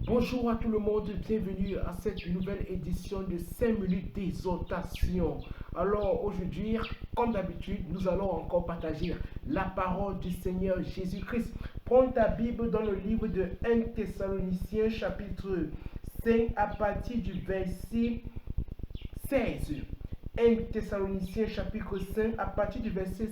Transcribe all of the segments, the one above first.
Bonjour à tout le monde, bienvenue à cette nouvelle édition de 5 minutes d'exhortation. Alors aujourd'hui, comme d'habitude, nous allons encore partager la parole du Seigneur Jésus-Christ. Prends ta Bible dans le livre de 1 Thessaloniciens chapitre 5 à partir du verset 16. 1 Thessaloniciens chapitre 5 à partir du verset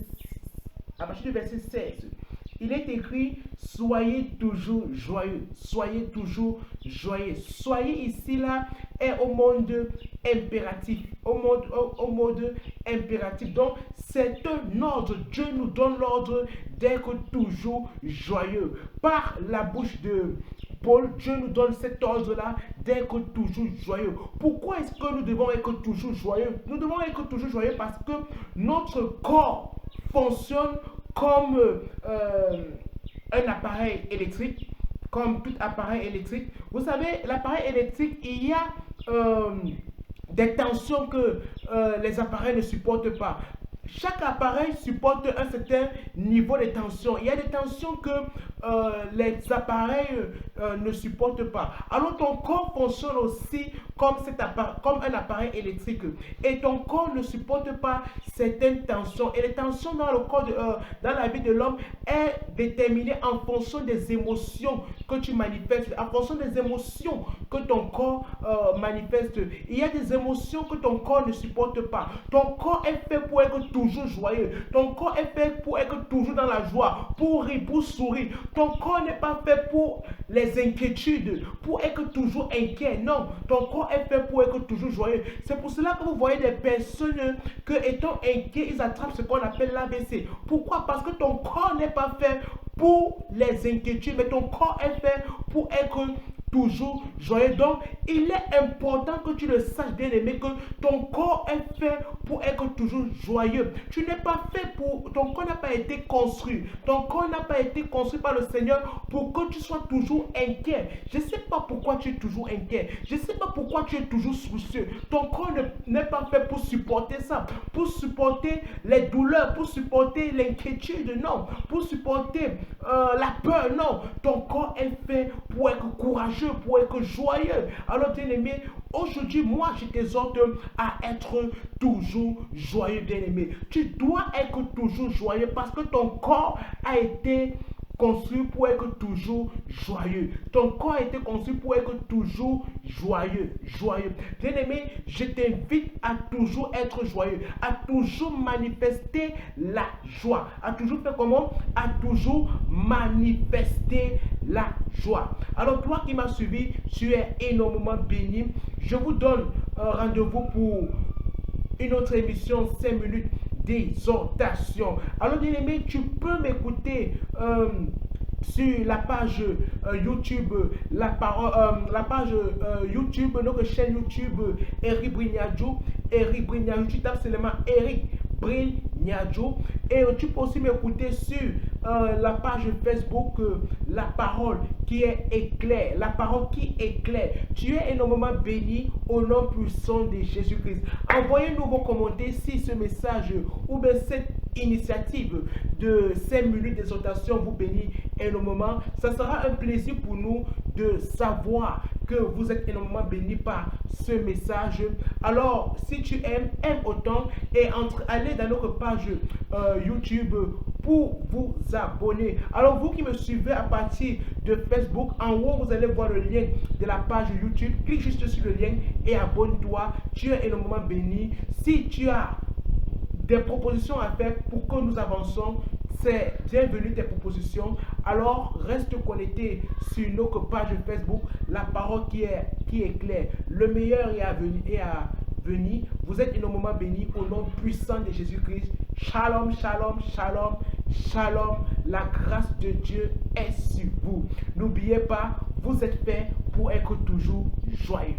16. Il est écrit, soyez toujours joyeux, soyez toujours joyeux. Soyez ici, là, est au monde impératif, au mode impératif. Donc, c'est un ordre. Dieu nous donne l'ordre d'être toujours joyeux. Par la bouche de Paul, Dieu nous donne cet ordre-là d'être toujours joyeux. Pourquoi est-ce que nous devons être toujours joyeux? Nous devons être toujours joyeux parce que notre corps fonctionne comme un appareil électrique, comme tout appareil électrique. Vous savez, l'appareil électrique, il y a des tensions que les appareils ne supportent pas. Chaque appareil supporte un certain niveau de tension. Il y a des tensions que les appareils ne supportent pas. Alors ton corps fonctionne aussi comme un appareil électrique. Et ton corps ne supporte pas certaines tensions. Et les tensions dans le corps, dans la vie de l'homme est déterminée en fonction des émotions que tu manifestes, en fonction des émotions que ton corps manifeste. Il y a des émotions que ton corps ne supporte pas. Ton corps est fait pour être toujours joyeux. Ton corps est fait pour être toujours dans la joie, pour rire, pour sourire. Ton corps n'est pas fait pour les inquiétudes, pour être toujours inquiet. Non, ton corps est fait pour être toujours joyeux. C'est pour cela que vous voyez des personnes que, étant inquiets, ils attrapent ce qu'on appelle l'AVC. Pourquoi? Parce que ton corps n'est pas fait pour les inquiétudes, mais ton corps est fait pour être toujours joyeux. Donc, il est important que tu le saches, bien aimé, que ton corps est fait pour être toujours joyeux. Tu n'es pas fait pour... Ton corps n'a pas été construit. Ton corps n'a pas été construit par le Seigneur pour que tu sois toujours inquiet. Je ne sais pas pourquoi tu es toujours inquiet. Je ne sais pas pourquoi tu es toujours soucieux. Ton corps n'est pas fait pour supporter ça. Pour supporter les douleurs, pour supporter l'inquiétude, non. Pour supporter la peur, non. Ton corps est fait pour être courageux, pour être joyeux. Alors, bien aimé, aujourd'hui, moi, je t'exhorte à être toujours joyeux, bien aimé. Tu dois être toujours joyeux parce que ton corps a été construit pour être toujours joyeux. Ton corps a été construit pour être toujours joyeux, joyeux. Bien aimé, je t'invite à toujours être joyeux, à toujours manifester la joie, à toujours faire comment? À toujours manifester la joie. Alors toi qui m'as suivi, tu es énormément béni. Je vous donne rendez-vous pour une autre émission 5 minutes d'exhortation. Alors bien aimé, tu peux m'écouter sur la page YouTube, la page YouTube, notre chaîne YouTube Eric Brignadjo. Eric Brignadjo, tu tapes seulement Eric Brignadjo. Et tu peux aussi m'écouter sur la page Facebook La Parole qui est éclair, la parole qui éclaire. Tu es énormément béni au nom puissant de Jésus-Christ. Envoyez-nous vos commentaires si ce message ou bien cette initiative de 5 minutes d'exhortation vous bénit énormément. Ça sera un plaisir pour nous de savoir que vous êtes énormément béni par ce message. Alors, si tu aimes, aime autant et allez dans notre page YouTube pour vous abonner. Alors, vous qui me suivez à partir de Facebook, en haut, vous allez voir le lien de la page YouTube. Clique juste sur le lien et abonne-toi. Tu es énormément béni. Si tu as des propositions à faire pour que nous avançons, c'est bienvenue tes propositions. Alors reste connecté sur notre page Facebook, La Parole qui est claire. Le meilleur est à venir. Vous êtes énormément bénis au nom puissant de Jésus-Christ. Shalom, shalom, shalom, shalom. La grâce de Dieu est sur vous. N'oubliez pas, vous êtes fait pour être toujours joyeux.